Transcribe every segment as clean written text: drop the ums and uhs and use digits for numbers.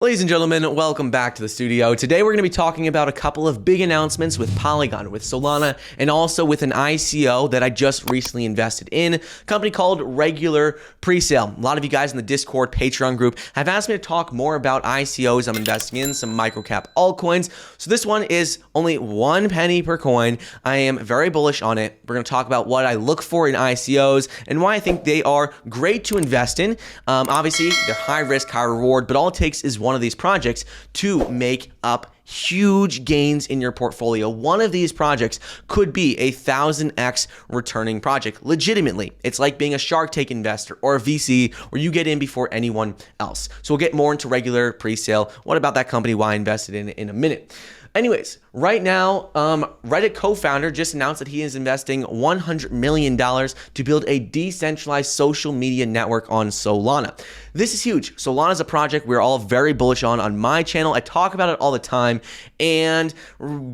Ladies and gentlemen, welcome back to the studio. Today we're going to be talking about a couple of big announcements with Polygon, with Solana, and also with an ICO that I just recently invested in, a company called Regular Presale. A lot of you guys in the Discord Patreon group have asked me to talk more about ICOs I'm investing in, some microcap altcoins. So this one is only 1 penny per coin. I am very bullish on it. We're going to talk about what I look for in ICOs and why I think they are great to invest in. Obviously, they're high risk, high reward, but all it takes is one of these projects to make up huge gains in your portfolio. One of these projects could be a 1000x returning project. Legitimately, it's like being a Shark Tank investor or a VC where you get in before anyone else. So we'll get more into Regular Presale. What about that company? Why I invested in a minute. Anyways, right now, Reddit co-founder just announced that he is investing $100 million to build a decentralized social media network on Solana. This is huge. Solana is a project we're all very bullish on my channel. I talk about it all the time, and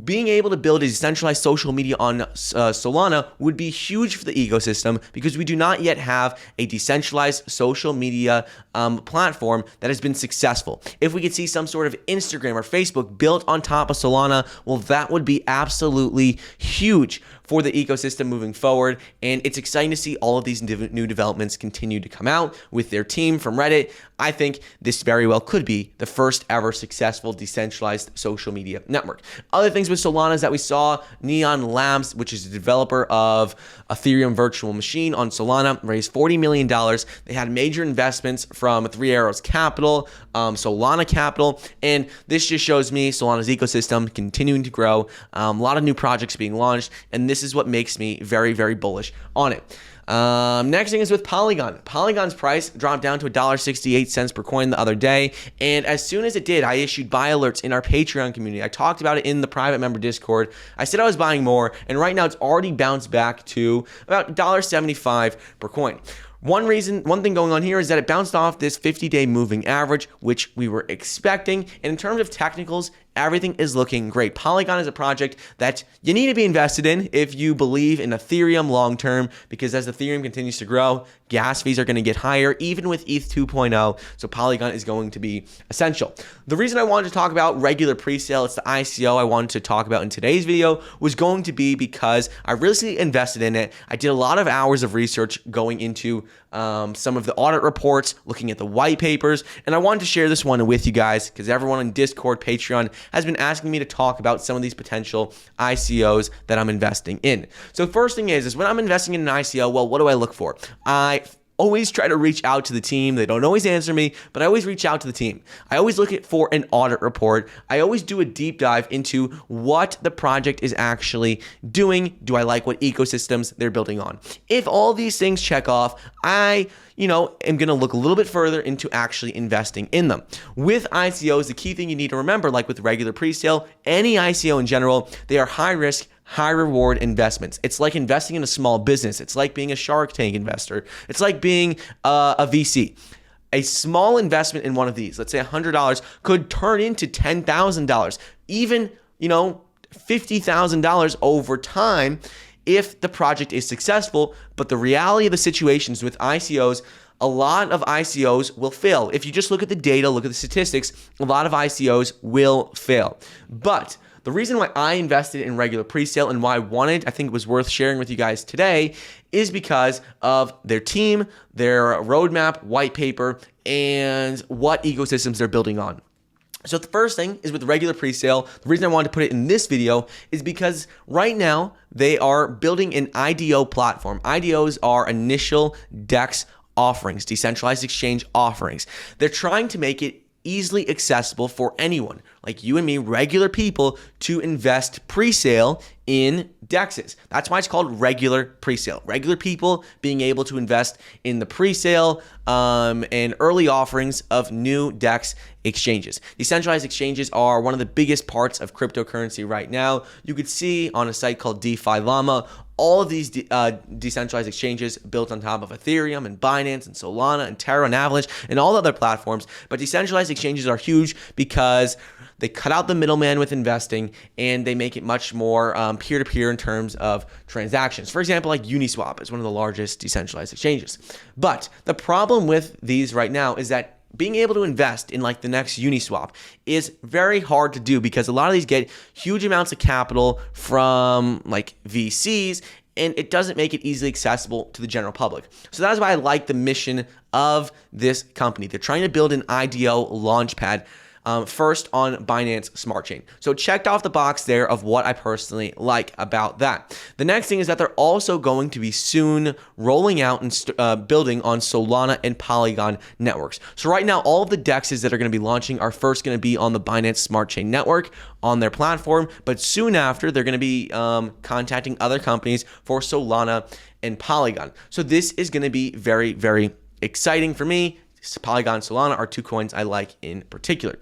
being able to build a decentralized social media on Solana would be huge for the ecosystem because we do not yet have a decentralized social media platform that has been successful. If we could see some sort of Instagram or Facebook built on top of Solana, well, that would be absolutely huge for the ecosystem moving forward. And it's exciting to see all of these new developments continue to come out with their team from Reddit. I think this very well could be the first ever successful decentralized social media network. Other things with Solana is that we saw Neon Labs, which is a developer of Ethereum virtual machine on Solana, raised $40 million. They had major investments from Three Arrows Capital, Solana Capital, and this just shows me Solana's ecosystem continuing to grow, a lot of new projects being launched, and this is what makes me very, very bullish on it. Next thing is with Polygon. Polygon's price dropped down to $1.68 per coin the other day, and as soon as it did, I issued buy alerts in our Patreon community. I talked about it in the private member Discord. I said I was buying more, and right now it's already bounced back to about $1.75 per coin. One thing going on here is that it bounced off this 50-day moving average, which we were expecting. And in terms of technicals, everything is looking great. Polygon is a project that you need to be invested in if you believe in Ethereum long term, because as Ethereum continues to grow, gas fees are going to get higher, even with ETH 2.0. So Polygon is going to be essential. The reason I wanted to talk about Regular Presale, it's the ICO I wanted to talk about in today's video, was going to be because I recently invested in it. I did a lot of hours of research going into some of the audit reports, looking at the white papers, and I wanted to share this one with you guys because everyone in Discord, Patreon has been asking me to talk about some of these potential ICOs that I'm investing in. So first thing is when I'm investing in an ICO, well, what do I look for? I always try to reach out to the team. They don't always answer me, but I always reach out to the team. I always look for an audit report. I always do a deep dive into what the project is actually doing. Do I like what ecosystems they're building on? If all these things check off, I am going to look a little bit further into actually investing in them. With ICOs, the key thing you need to remember, like with Regular Presale, any ICO in general, they are high risk, high reward investments. It's like investing in a small business. It's like being a Shark Tank investor. It's like being a VC. A small investment in one of these, let's say $100, could turn into $10,000, even, $50,000 over time if the project is successful. But the reality of the situations with ICOs, a lot of ICOs will fail. If you just look at the data, look at the statistics, a lot of ICOs will fail. But the reason why I invested in Regular Presale and why I think it was worth sharing with you guys today is because of their team, their roadmap, white paper, and what ecosystems they're building on. So the first thing is with Regular Presale. The reason I wanted to put it in this video is because right now they are building an IDO platform. IDOs are initial DEX offerings, decentralized exchange offerings. They're trying to make it easily accessible for anyone like you and me, regular people, to invest pre-sale in DEXs. That's why it's called Regular Presale. Regular people being able to invest in the pre-sale and early offerings of new DEX exchanges. Decentralized exchanges are one of the biggest parts of cryptocurrency right now. You could see on a site called DeFi Llama all of these decentralized exchanges built on top of Ethereum and Binance and Solana and Terra and Avalanche and all the other platforms. But decentralized exchanges are huge because they cut out the middleman with investing and they make it much more peer-to-peer in terms of transactions. For example, like Uniswap is one of the largest decentralized exchanges. But the problem with these right now is that being able to invest in like the next Uniswap is very hard to do because a lot of these get huge amounts of capital from like VCs, and it doesn't make it easily accessible to the general public. So that's why I like the mission of this company. They're trying to build an IDO launchpad first on Binance Smart Chain. So checked off the box there of what I personally like about that. The next thing is that they're also going to be soon rolling out and building on Solana and Polygon networks. So right now, all of the DEXs that are going to be launching are first going to be on the Binance Smart Chain network on their platform, but soon after, they're going to be contacting other companies for Solana and Polygon. So this is going to be very, very exciting for me. Polygon and Solana are two coins I like in particular.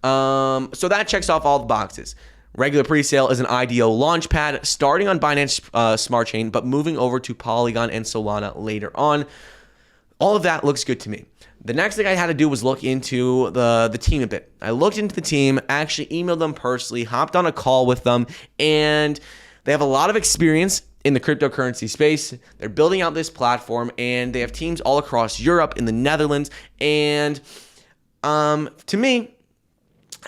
So that checks off all the boxes. Regular presale is an IDO launchpad starting on Binance Smart Chain, but moving over to Polygon and Solana later on. All of that looks good to me. The next thing I had to do was look into the team a bit. I looked into the team, actually emailed them personally, hopped on a call with them, and they have a lot of experience in the cryptocurrency space. They're building out this platform, and they have teams all across Europe, in the Netherlands, and to me,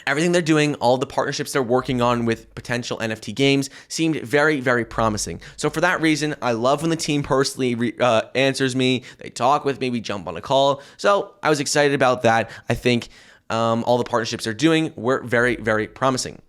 everything they're doing, all the partnerships they're working on with potential NFT games seemed very, very promising. So for that reason, I love when the team personally answers me, they talk with me, we jump on a call. So I was excited about that. I think all the partnerships they're doing were very, very promising.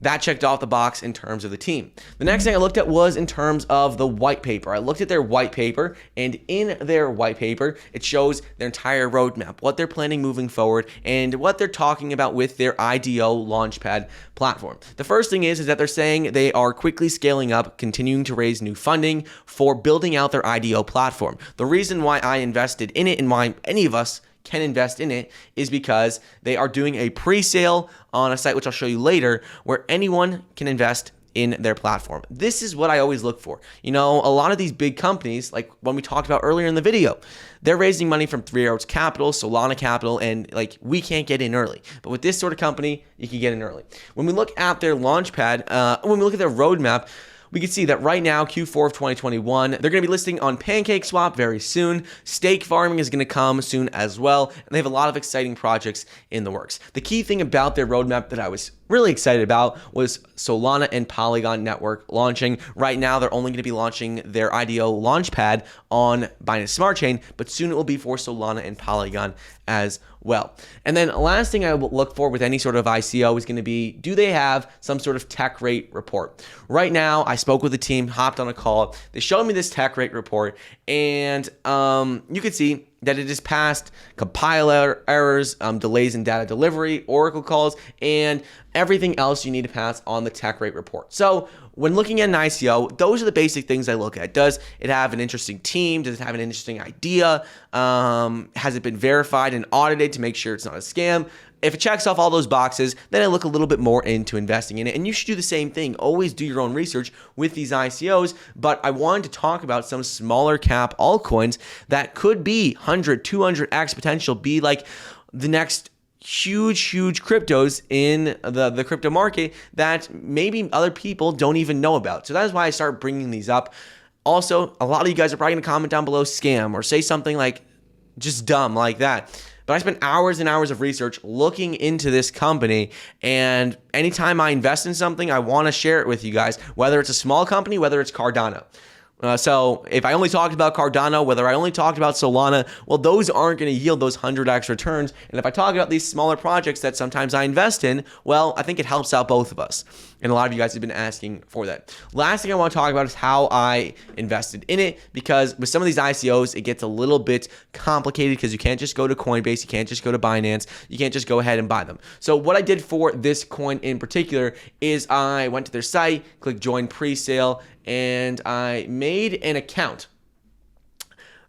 That checked off the box in terms of the team. The next thing I looked at was in terms of the white paper. I looked at their white paper, and in their white paper, it shows their entire roadmap, what they're planning moving forward, and what they're talking about with their IDO Launchpad platform. The first thing is that they're saying they are quickly scaling up, continuing to raise new funding for building out their IDO platform. The reason why I invested in it and why any of us can invest in it is because they are doing a pre-sale on a site, which I'll show you later, where anyone can invest in their platform. This is what I always look for. You know, a lot of these big companies, like when we talked about earlier in the video, they're raising money from Three Arrows Capital, Solana Capital, and like we can't get in early. But with this sort of company, you can get in early. When we look at their launchpad, when we look at their roadmap, we can see that right now, Q4 of 2021, they're going to be listing on PancakeSwap very soon. Stake farming is going to come soon as well. And they have a lot of exciting projects in the works. The key thing about their roadmap that I was really excited about was Solana and Polygon network launching. Right now, they're only going to be launching their IDO launchpad on Binance Smart Chain, but soon it will be for Solana and Polygon as well. And then the last thing I will look for with any sort of ICO is going to be, do they have some sort of TechRate report? Right now, I spoke with the team, hopped on a call. They showed me this TechRate report, and you can see that it is past compiler errors, delays in data delivery, Oracle calls, and everything else you need to pass on the TechRate report. So when looking at an ICO, those are the basic things I look at. Does it have an interesting team? Does it have an interesting idea? Has it been verified and audited to make sure it's not a scam? If it checks off all those boxes, then I look a little bit more into investing in it. And you should do the same thing. Always do your own research with these ICOs. But I wanted to talk about some smaller cap altcoins that could be 100, 200x potential, be like the next huge cryptos in the crypto market that maybe other people don't even know about. So that is why I start bringing these up. Also, a lot of you guys are probably going to comment down below scam or say something like just dumb like that. But I spent hours and hours of research looking into this company, and anytime I invest in something, I want to share it with you guys, whether it's a small company, whether it's Cardano. So if I only talked about Cardano, whether I only talked about Solana, well, those aren't going to yield those 100x returns. And if I talk about these smaller projects that sometimes I invest in, well, I think it helps out both of us. And a lot of you guys have been asking for that. Last thing I want to talk about is how I invested in it, because with some of these ICOs, it gets a little bit complicated because you can't just go to Coinbase, you can't just go to Binance, you can't just go ahead and buy them. So what I did for this coin in particular is I went to their site, clicked join pre-sale, and I made an account.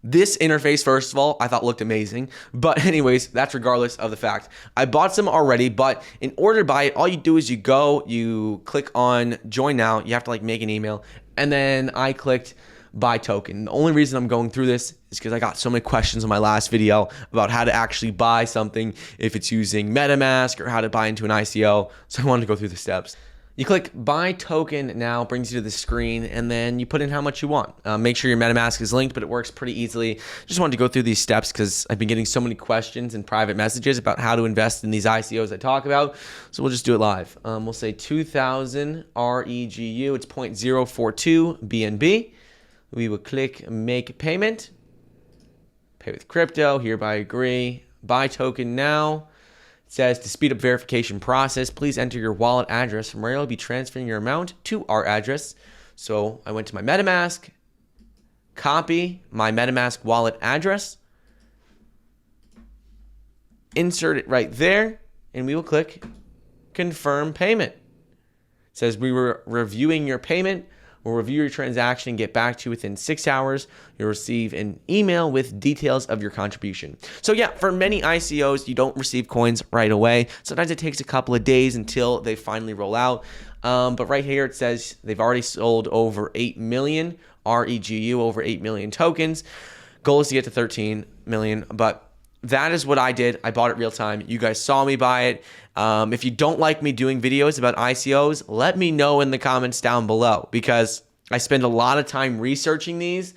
This interface, first of all, I thought looked amazing. But anyways, that's regardless of the fact. I bought some already, but in order to buy it, all you do is you click on join now. You have to like make an email. And then I clicked buy token. The only reason I'm going through this is because I got so many questions in my last video about how to actually buy something if it's using MetaMask or how to buy into an ICO. So I wanted to go through the steps. You click buy token now, brings you to the screen, and then you put in how much you want. Make sure your MetaMask is linked, but it works pretty easily. Just wanted to go through these steps because I've been getting so many questions and private messages about how to invest in these ICOs I talk about. So we'll just do it live. We'll say 2,000 REGU. It's 0.042 BNB. We will click make payment. Pay with crypto. Hereby agree. Buy token now. It says to speed up verification process, please enter your wallet address. From where I'll be transferring your amount to our address. So I went to my MetaMask, copy my MetaMask wallet address, insert it right there, and we will click confirm payment. It says we were reviewing your payment. We'll review your transaction and get back to you within 6 hours. You'll receive an email with details of your contribution. So yeah, for many ICOs, you don't receive coins right away. Sometimes it takes a couple of days until they finally roll out. But right here, it says they've already sold over 8 million REGU, over 8 million tokens. Goal is to get to 13 million, but that is what I did. I bought it real time. You guys saw me buy it. If you don't like me doing videos about ICOs, let me know in the comments down below, because I spend a lot of time researching these,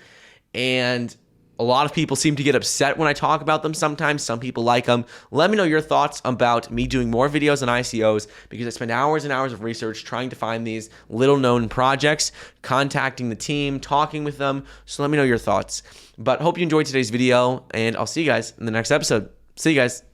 and a lot of people seem to get upset when I talk about them sometimes. Some people like them. Let me know your thoughts about me doing more videos on ICOs, because I spend hours and hours of research trying to find these little known projects, contacting the team, talking with them. So let me know your thoughts. But hope you enjoyed today's video, and I'll see you guys in the next episode. See you guys.